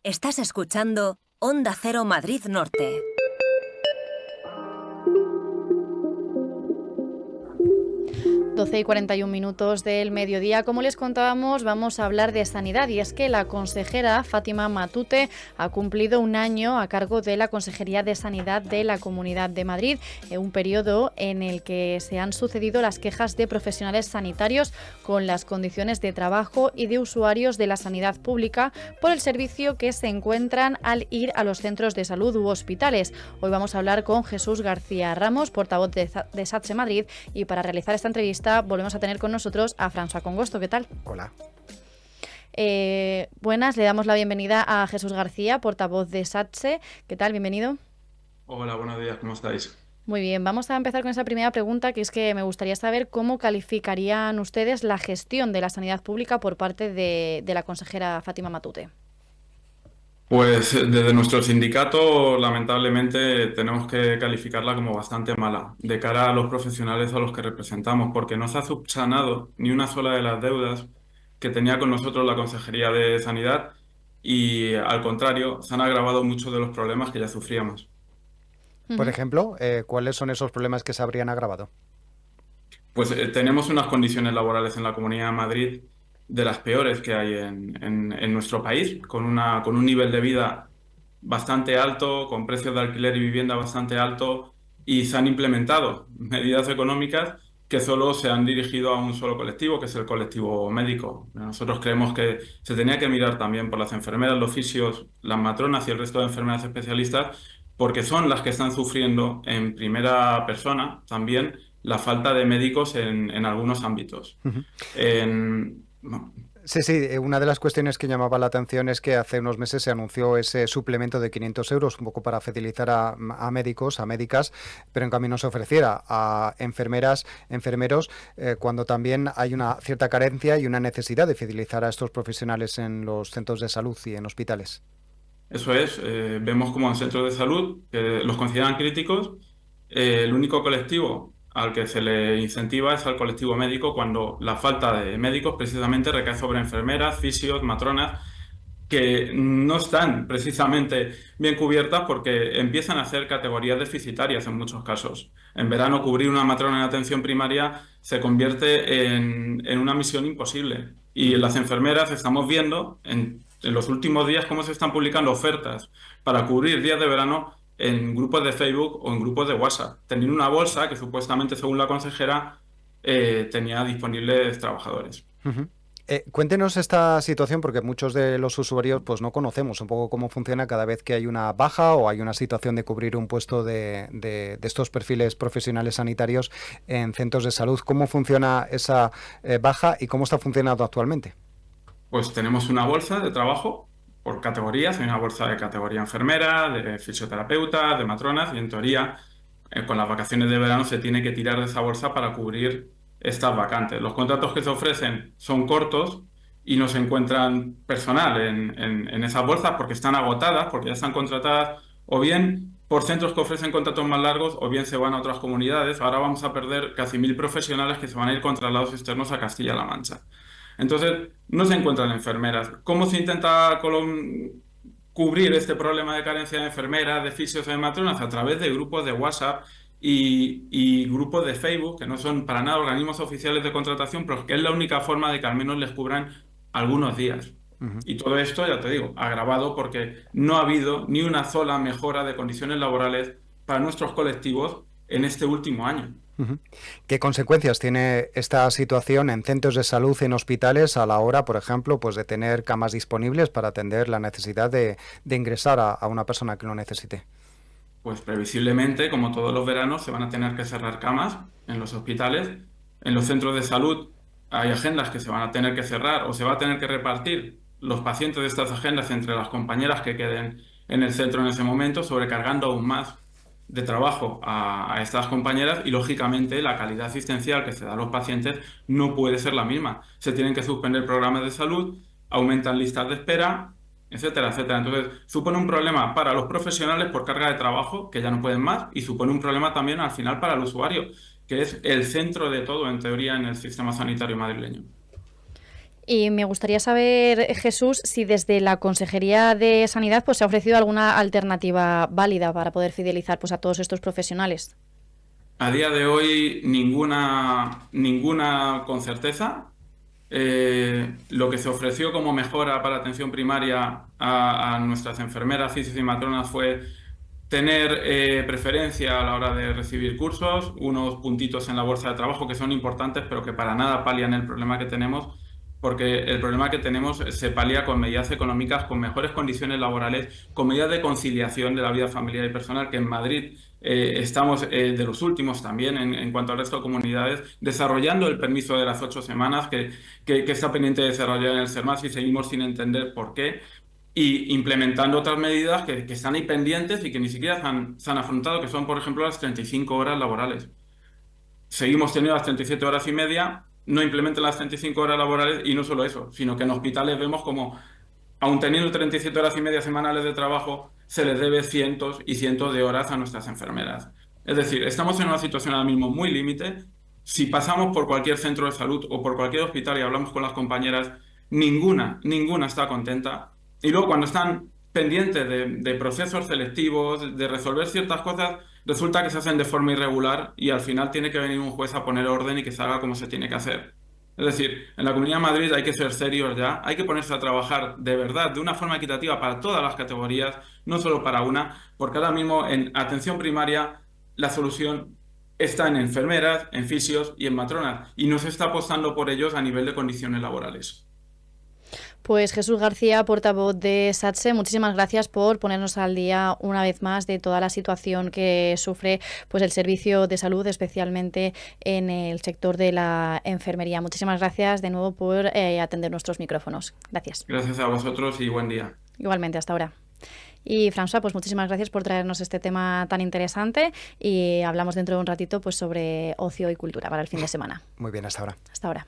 Estás escuchando Onda Cero Madrid Norte. Doce y 41 minutos del mediodía. Como les contábamos, vamos a hablar de sanidad, y es que la consejera Fátima Matute ha cumplido un año a cargo de la Consejería de Sanidad de la Comunidad de Madrid, en un periodo en el que se han sucedido las quejas de profesionales sanitarios con las condiciones de trabajo y de usuarios de la sanidad pública por el servicio que se encuentran al ir a los centros de salud u hospitales. Hoy vamos a hablar con Jesús García Ramos, portavoz de SATSE Madrid, y para realizar esta entrevista volvemos a tener con nosotros a François Congosto. ¿Qué tal? Hola. Buenas, le damos la bienvenida a Jesús García, portavoz de SATSE. ¿Qué tal? Bienvenido. Hola, buenos días, ¿cómo estáis? Muy bien, vamos a empezar con esa primera pregunta, que es que me gustaría saber cómo calificarían ustedes la gestión de la sanidad pública por parte de la consejera Fátima Matute. Pues desde nuestro sindicato, lamentablemente, tenemos que calificarla como bastante mala de cara a los profesionales a los que representamos, porque no se ha subsanado ni una sola de las deudas que tenía con nosotros la Consejería de Sanidad y, al contrario, se han agravado muchos de los problemas que ya sufríamos. Por ejemplo, ¿cuáles son esos problemas que se habrían agravado? Pues tenemos unas condiciones laborales en la Comunidad de Madrid de las peores que hay en nuestro país, con un nivel de vida bastante alto, con precios de alquiler y vivienda bastante alto, y se han implementado medidas económicas que solo se han dirigido a un solo colectivo, que es el colectivo médico. Nosotros creemos que se tenía que mirar también por las enfermeras, los fisios, las matronas y el resto de enfermeras especialistas, porque son las que están sufriendo en primera persona también la falta de médicos en algunos ámbitos. Sí, una de las cuestiones que llamaba la atención es que hace unos meses se anunció ese suplemento de 500 euros, un poco para fidelizar a médicos, a médicas, pero en cambio no se ofreciera a enfermeras, enfermeros, cuando también hay una cierta carencia y una necesidad de fidelizar a estos profesionales en los centros de salud y en hospitales. Eso es, vemos como en centros de salud que los consideran críticos. El único colectivo al que se le incentiva es al colectivo médico, cuando la falta de médicos precisamente recae sobre enfermeras, fisios, matronas, que no están precisamente bien cubiertas porque empiezan a ser categorías deficitarias en muchos casos. En verano, cubrir una matrona en atención primaria se convierte en una misión imposible. Y en las enfermeras estamos viendo en los últimos días cómo se están publicando ofertas para cubrir días de verano en grupos de Facebook o en grupos de WhatsApp, teniendo una bolsa que supuestamente, según la consejera, tenía disponibles trabajadores. Uh-huh. Cuéntenos esta situación, porque muchos de los usuarios pues no conocemos un poco cómo funciona cada vez que hay una baja o hay una situación de cubrir un puesto de estos perfiles profesionales sanitarios en centros de salud. ¿Cómo funciona esa baja y cómo está funcionando actualmente? Pues tenemos una bolsa de trabajo por categorías. Hay una bolsa de categoría enfermera, de fisioterapeuta, de matronas, y en teoría con las vacaciones de verano se tiene que tirar de esa bolsa para cubrir estas vacantes. Los contratos que se ofrecen son cortos y no se encuentran personal en esas bolsas porque están agotadas, porque ya están contratadas o bien por centros que ofrecen contratos más largos o bien se van a otras comunidades. Ahora vamos a perder casi 1.000 profesionales que se van a ir con traslados externos a Castilla-La Mancha. Entonces, no se encuentran enfermeras. ¿Cómo se intenta cubrir este problema de carencia de enfermeras, de fisios y de matronas? A través de grupos de WhatsApp y grupos de Facebook, que no son para nada organismos oficiales de contratación, pero que es la única forma de que al menos les cubran algunos días. Uh-huh. Y todo esto, ya te digo, agravado porque no ha habido ni una sola mejora de condiciones laborales para nuestros colectivos en este último año. Uh-huh. ¿Qué consecuencias tiene esta situación en centros de salud, en hospitales, a la hora, por ejemplo, pues de tener camas disponibles para atender la necesidad de ingresar a una persona que lo necesite? Pues previsiblemente, como todos los veranos, se van a tener que cerrar camas en los hospitales. En los centros de salud hay agendas que se van a tener que cerrar o se va a tener que repartir los pacientes de estas agendas entre las compañeras que queden en el centro en ese momento, sobrecargando aún más de trabajo a estas compañeras, y lógicamente la calidad asistencial que se da a los pacientes no puede ser la misma. Se tienen que suspender programas de salud, aumentan listas de espera, etcétera, etcétera. Entonces supone un problema para los profesionales por carga de trabajo, que ya no pueden más, y supone un problema también al final para el usuario, que es el centro de todo en teoría en el sistema sanitario madrileño. Y me gustaría saber, Jesús, si desde la Consejería de Sanidad pues se ha ofrecido alguna alternativa válida para poder fidelizar pues a todos estos profesionales. A día de hoy ninguna con certeza. Lo que se ofreció como mejora para atención primaria a nuestras enfermeras, fisios y matronas fue tener preferencia a la hora de recibir cursos, unos puntitos en la bolsa de trabajo que son importantes, pero que para nada palian el problema que tenemos, porque el problema que tenemos se palia con medidas económicas, con mejores condiciones laborales, con medidas de conciliación de la vida familiar y personal, que en Madrid estamos de los últimos también en cuanto al resto de comunidades, desarrollando el permiso de las 8 semanas que está pendiente de desarrollar en el SERMAS y seguimos sin entender por qué, y implementando otras medidas que están ahí pendientes y que ni siquiera se han afrontado, que son, por ejemplo, las 35 horas laborales. Seguimos teniendo las 37 horas y media, no implementan las 35 horas laborales, y no solo eso, sino que en hospitales vemos como, aun teniendo 37 horas y media semanales de trabajo, se les debe cientos y cientos de horas a nuestras enfermeras. Es decir, estamos en una situación ahora mismo muy límite. Si pasamos por cualquier centro de salud o por cualquier hospital y hablamos con las compañeras, ninguna está contenta. Y luego, cuando están pendientes de procesos selectivos, de resolver ciertas cosas, resulta que se hacen de forma irregular y al final tiene que venir un juez a poner orden y que se haga como se tiene que hacer. Es decir, en la Comunidad de Madrid hay que ser serios ya, hay que ponerse a trabajar de verdad, de una forma equitativa para todas las categorías, no solo para una, porque ahora mismo en atención primaria la solución está en enfermeras, en fisios y en matronas, y no se está apostando por ellos a nivel de condiciones laborales. Pues Jesús García, portavoz de SATSE, muchísimas gracias por ponernos al día una vez más de toda la situación que sufre pues el servicio de salud, especialmente en el sector de la enfermería. Muchísimas gracias de nuevo por atender nuestros micrófonos. Gracias. Gracias a vosotros y buen día. Igualmente, hasta ahora. Y François, pues muchísimas gracias por traernos este tema tan interesante y hablamos dentro de un ratito pues sobre ocio y cultura para el fin de semana. Muy bien, hasta ahora. Hasta ahora.